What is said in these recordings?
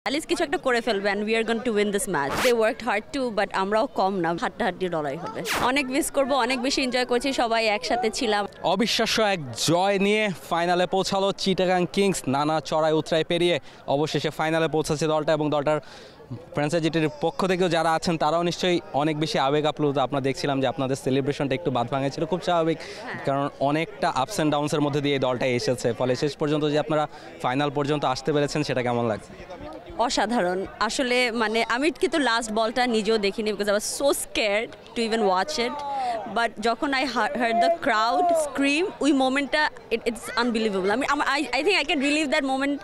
Alice কিছু একটা করে ফেলবে and we are going to win this match. They worked hard too, but আমরাও কম না, হাড্ডাহাড্ডি লড়াই হবে। অনেক মিস করব, অনেক বেশি এনজয় করেছি, সবাই একসাথে ছিলাম। অবিশ্বাস্য এক জয় নিয়ে ফাইনালে পৌঁছালো চিটাগাং কিংস। নানা চড়াই উতরাই পেরিয়ে অবশেষে ফাইনালে পৌঁছেছে দলটা, এবং দলটার ফ্র্যাঞ্চাইজিটির পক্ষ থেকেও যারা আছেন তারাও নিশ্চয়ই অনেক বেশি আবেগ আপ্লুত। আপনারা দেখছিলাম যে আপনাদের সেলিব্রেশনটা একটু বাদ ভাঙা ছিল, খুব স্বাভাবিক, কারণ অনেকটা আপস অ্যান্ড ডাউনসের মধ্যে দিয়ে এই দলটা এসেছে। ফলে শেষ পর্যন্ত যে আপনারা ফাইনাল পর্যন্ত আসতে পেরেছেন সেটা কেমন লাগছে? অসাধারণ আসলে, মানে আমি কিন্তু লাস্ট বলটা নিজেও দেখিনি, because I was so scared to even watch it, but যখন I heard the crowd scream, ওই মোমেন্টটা it's unbelievable. I think I can relive that moment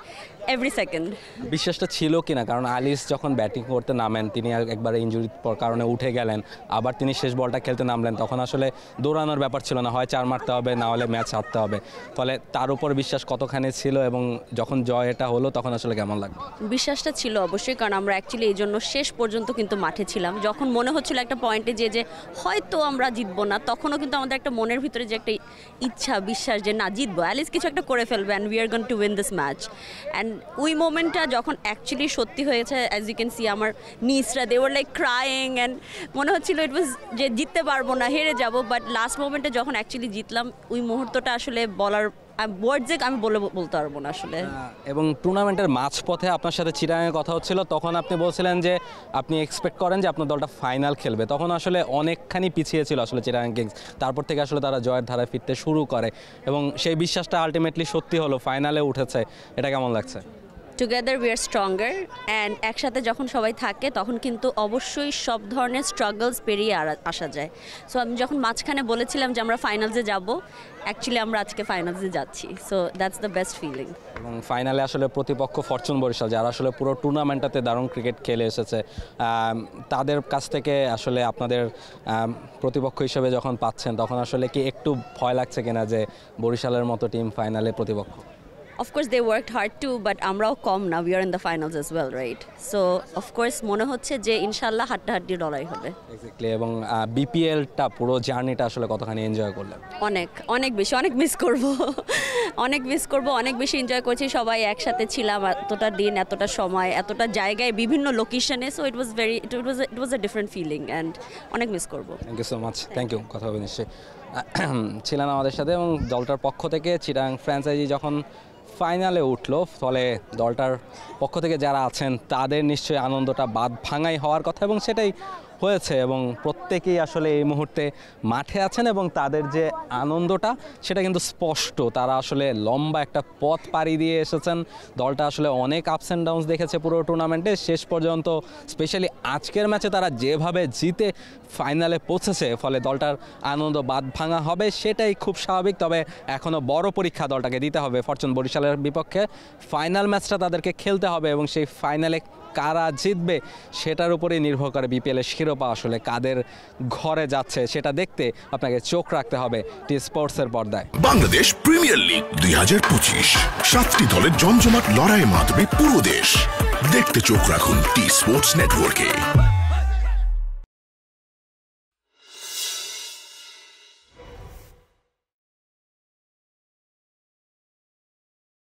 every second. বিশ্বাসটা ছিল কিনা, কারণ অ্যালিস যখন ব্যাটিং করতে নামেন তিনি একবার ইনজুরির কারণে উঠে গেলেন, আবার তিনি শেষ বলটা খেলতে নামলেন, তখন আসলে দৌড়ানোর ব্যাপার ছিল না, হয় 4 মারতে হবে না হলে ম্যাচ হারতে হবে। ফলে তার উপর বিশ্বাস কতখানি ছিল, এবং যখন জয় এটা হলো তখন আসলে কেমন লাগলো? বিশ্বাসটা ছিল অবশ্যই, কারণ আমরা অ্যাকচুয়ালি এই জন্য শেষ পর্যন্ত কিন্তু মাঠে ছিলাম। যখন মনে হচ্ছিল একটা পয়েন্টে যে হয়তো আমরা জিতবো না, তখনও কিন্তু আমাদের একটা মনের ভিতরে যে একটা ইচ্ছা, বিশ্বাস যে না জিতবো, অ্যালিস কিছু একটা করে ফেলবে and we are going to win this match. And ওই মোমেন্টটা যখন অ্যাকচুয়ালি সত্যি হয়েছে, অ্যাজ ইউ ক্যান সি আমার নিসরা they were like crying, and মনে হচ্ছিল ইট ওয়াজ যে জিততে পারবো না, হেরে যাবো, বাট লাস্ট মোমেন্টে যখন অ্যাকচুয়ালি জিতলাম, ওই মুহূর্তটা আসলে বলার ওয়ার্ডসে আমি বলতে পারবো না আসলে। এবং টুর্নামেন্টের মাঝপথে আপনার সাথে চিটাগাংয়ের কথা হচ্ছিল, তখন আপনি বলছিলেন যে আপনি এক্সপেক্ট করেন যে আপনার দলটা ফাইনাল খেলবে, তখন আসলে অনেকখানি পিছিয়ে ছিল আসলে চিটাগাং কিংস। তারপর থেকে আসলে তারা জয়ের ধারায় ফিরতে শুরু করে, এবং সেই বিশ্বাসটা আলটিমেটলি সত্যি হলো, ফাইনালে উঠেছে। এটা কেমন লাগছে? Together we are stronger, and একসাথে যখন সবাই থাকে তখন কিন্তু অবশ্যই সব ধরনের স্ট্রাগলস পেরিয়ে আসা যায়। সো আমি যখন মাঝখানে বলেছিলাম যে আমরা ফাইনালসে যাব, অ্যাকচুয়ালি আমরা আজকে ফাইনালসে যাচ্ছি, so that's the best feeling. এবং ফাইনালে আসলে প্রতিপক্ষ ফরচুন বরিশাল, যারা আসলে পুরো টুর্নামেন্টটাতে দারুণ ক্রিকেট খেলে এসেছে, তাদের কাছ থেকে আসলে আপনাদের প্রতিপক্ষ হিসেবে যখন পাচ্ছেন, তখন আসলে কি একটু ভয় লাগছে কিনা যে বরিশালের মতো টিম ফাইনালে প্রতিপক্ষ? Of course they worked hard too, but আমরাও কম না, we are in the finals as well, right? So of course মনে হচ্ছে যে ইনশাআল্লাহ হাড্ডাহাড্ডি লড়াই হবে। এক্স্যাক্টলি। এবং বিপিএলটা পুরো জার্নিটা আসলে কতখানি এনজয় করলেন? অনেক বেশি, অনেক মিস করব, অনেক বেশি এনজয় করেছি, সবাই একসাথে ছিলাম এতটা দিন, এতটা সময়, এতটা জায়গায়, বিভিন্ন লোকেশনে, so it was a different feeling, and অনেক মিস করব। Thank you so much. Thank you. কথা হবে নিশ্চয়ই ছিলেন আমাদের সাথে। এবং দলটার পক্ষ থেকে চিটাগাং ফ্র্যাঞ্চাইজি যখন ফাইনালে উঠলো, ফলে দলটার পক্ষ থেকে যারা আছেন তাদের নিশ্চয়ই আনন্দটা বাদ ভাঙাই হওয়ার কথা, এবং সেটাই হয়েছে। এবং প্রত্যেকেই আসলে এই মুহূর্তে মাঠে আছেন, এবং তাদের যে আনন্দটা সেটা কিন্তু স্পষ্ট। তারা আসলে লম্বা একটা পথ পাড়ি দিয়ে এসেছেন। দলটা আসলে অনেক আপস অ্যান্ড ডাউনস দেখেছে পুরো টুর্নামেন্টে, শেষ পর্যন্ত স্পেশালি আজকের ম্যাচে তারা যেভাবে জিতে ফাইনালে পৌঁছেছে, ফলে দলটার আনন্দ বাদ ভাঙা হবে, সেটাই খুব স্বাভাবিক। তবে এখনও বড় পরীক্ষা দলটাকে দিতে হবে ফরচুন বরিশালের বিপক্ষে। ফাইনাল ম্যাচটা তাদেরকে খেলতে হবে, এবং সেই ফাইনালে কারা জিতবে সেটার উপরেই নির্ভর করে বিপিএলের শিরোপা আসলে কাদের ঘরে যাচ্ছে, সেটা দেখতে আপনাকে চোখ রাখতে হবে টি স্পোর্টসের পর্দায়। বাংলাদেশ প্রিমিয়ার লিগ 2025, 7টি দলের জমজমাট লড়াইয়ে মাতবে পুরো দেশ। দেখতে চোখ রাখুন টি স্পোর্টস নেটওয়ার্কে।